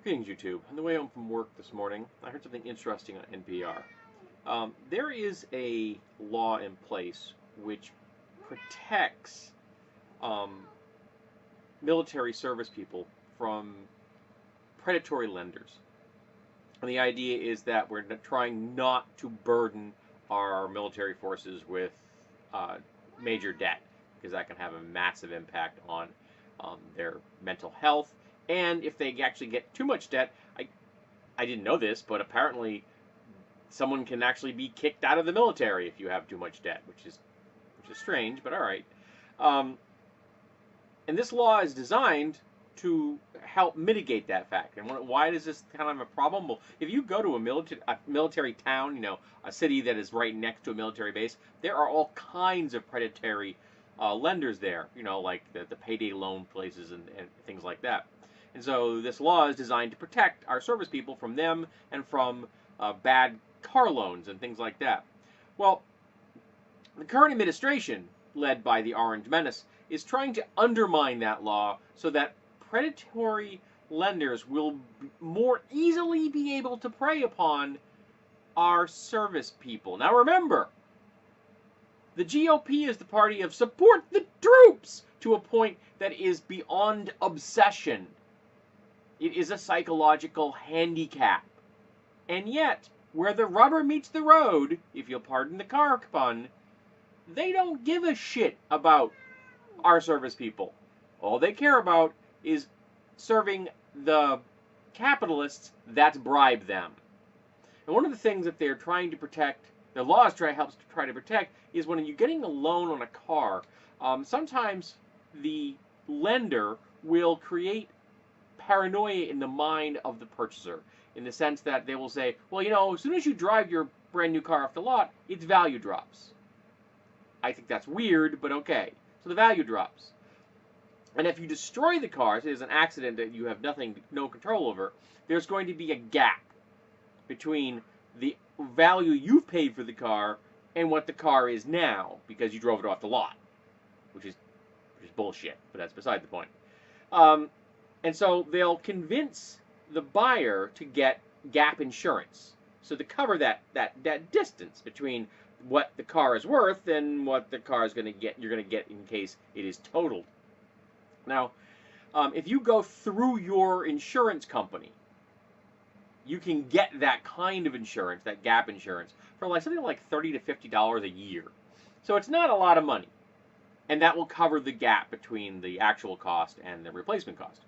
Greetings, YouTube. On the way home from work this morning, I heard something interesting on NPR. There is a law in place which protects um, military service people from predatory lenders. And the idea is that we're trying not to burden our military forces with major debt, because that can have a massive impact on their mental health. And if they actually get too much debt, I didn't know this, but apparently someone can actually be kicked out of the military if you have too much debt, which is strange, but all right. And this law is designed to help mitigate that fact. And why is this kind of a problem? Well, if you go to a military town, you know, a city that is right next to a military base, there are all kinds of predatory lenders there, you know, like the payday loan places and things like that. And so this law is designed to protect our service people from them and from bad car loans and things like that. Well, the current administration, led by the Orange Menace, is trying to undermine that law so that predatory lenders will more easily be able to prey upon our service people. Now remember, the GOP is the party of support the troops to a point that is beyond obsession. It is a psychological handicap. And yet, where the rubber meets the road, if you'll pardon the car pun, they don't give a shit about our service people. All they care about is serving the capitalists that bribe them. And one of the things that they're trying to protect, the laws helps to try to protect, is when you're getting a loan on a car, sometimes the lender will create paranoia in the mind of the purchaser, in the sense that they will say, well, you know, as soon as you drive your brand new car off the lot, its value drops. I think that's weird, but okay. So the value drops. And if you destroy the car, so there's an accident that you have no control over, there's going to be a gap between the value you've paid for the car and what the car is now, because you drove it off the lot, which is bullshit, but that's beside the point. And so they'll convince the buyer to get gap insurance, so to cover that distance between what the car is worth and what the car is going to get. You're going to get in case it is totaled. Now, if you go through your insurance company, you can get that kind of insurance, that gap insurance, for like something like $30 to $50 a year. So it's not a lot of money, and that will cover the gap between the actual cost and the replacement cost.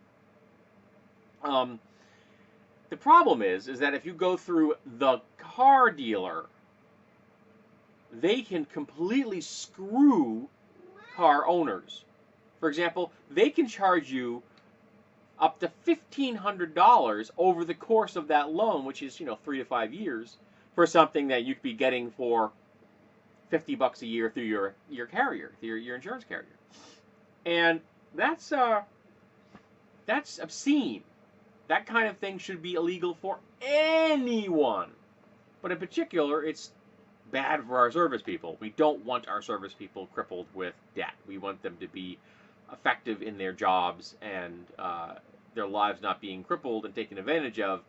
The problem is that if you go through the car dealer, they can completely screw car owners. For example, they can charge you up to $1,500 over the course of that loan, which is, 3 to 5 years, for something that you could be getting for $50 a year through your carrier, through your insurance carrier. And that's obscene. That kind of thing should be illegal for anyone. But in particular, it's bad for our service people. We don't want our service people crippled with debt. We want them to be effective in their jobs and their lives not being crippled and taken advantage of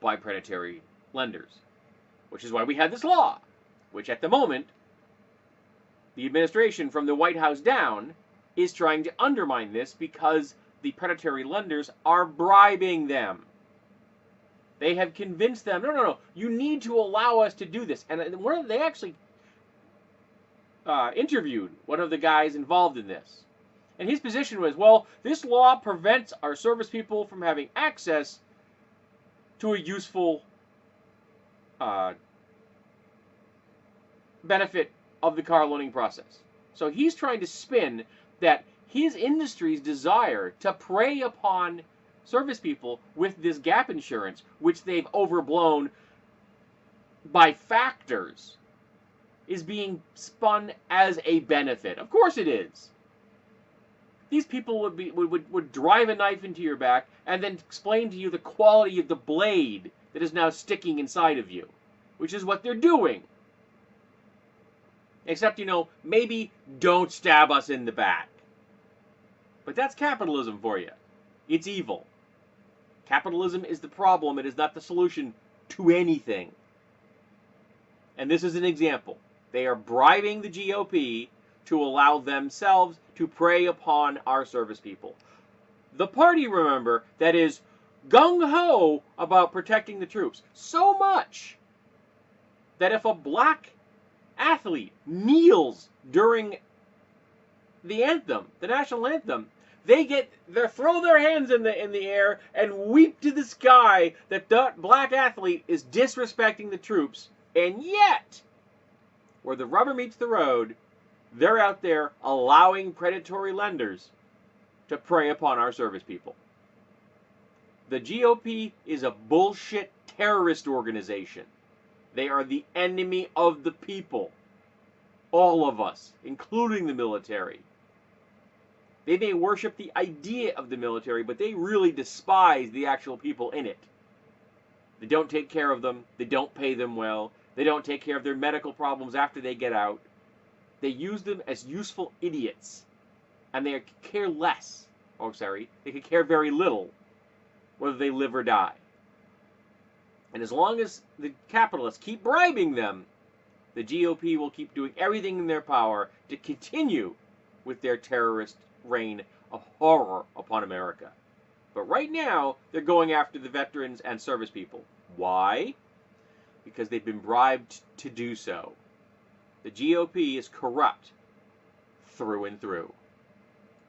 by predatory lenders. Which is why we had this law, which at the moment, the administration from the White House down is trying to undermine this because the predatory lenders are bribing them. They have convinced them, no, you need to allow us to do this. And they actually interviewed one of the guys involved in this. And his position was, well, this law prevents our service people from having access to a useful benefit of the car loaning process. So he's trying to spin that his industry's desire to prey upon service people with this gap insurance, which they've overblown by factors, is being spun as a benefit. Of course it is. These people would drive a knife into your back and then explain to you the quality of the blade that is now sticking inside of you, which is what they're doing. Except, maybe don't stab us in the back. But that's capitalism for you. It's evil. Capitalism is the problem. It is not the solution to anything. And this is an example. They are bribing the GOP to allow themselves to prey upon our service people. The party, remember, that is gung-ho about protecting the troops. So much that if a black athlete kneels during the anthem, the national anthem, they throw their hands in the air and weep to the sky that that black athlete is disrespecting the troops. And yet, where the rubber meets the road, they're out there allowing predatory lenders to prey upon our service people. The GOP is a bullshit terrorist organization. They are the enemy of the people. All of us, including the military. They may worship the idea of the military, but they really despise the actual people in it. They don't take care of them. They don't pay them well. They don't take care of their medical problems after they get out. They use them as useful idiots. And they care less. Oh, sorry. They could care very little whether they live or die. And as long as the capitalists keep bribing them, the GOP will keep doing everything in their power to continue with their terrorist reign of horror upon America. But right now, they're going after the veterans and service people. Why? Because they've been bribed to do so. The GOP is corrupt through and through.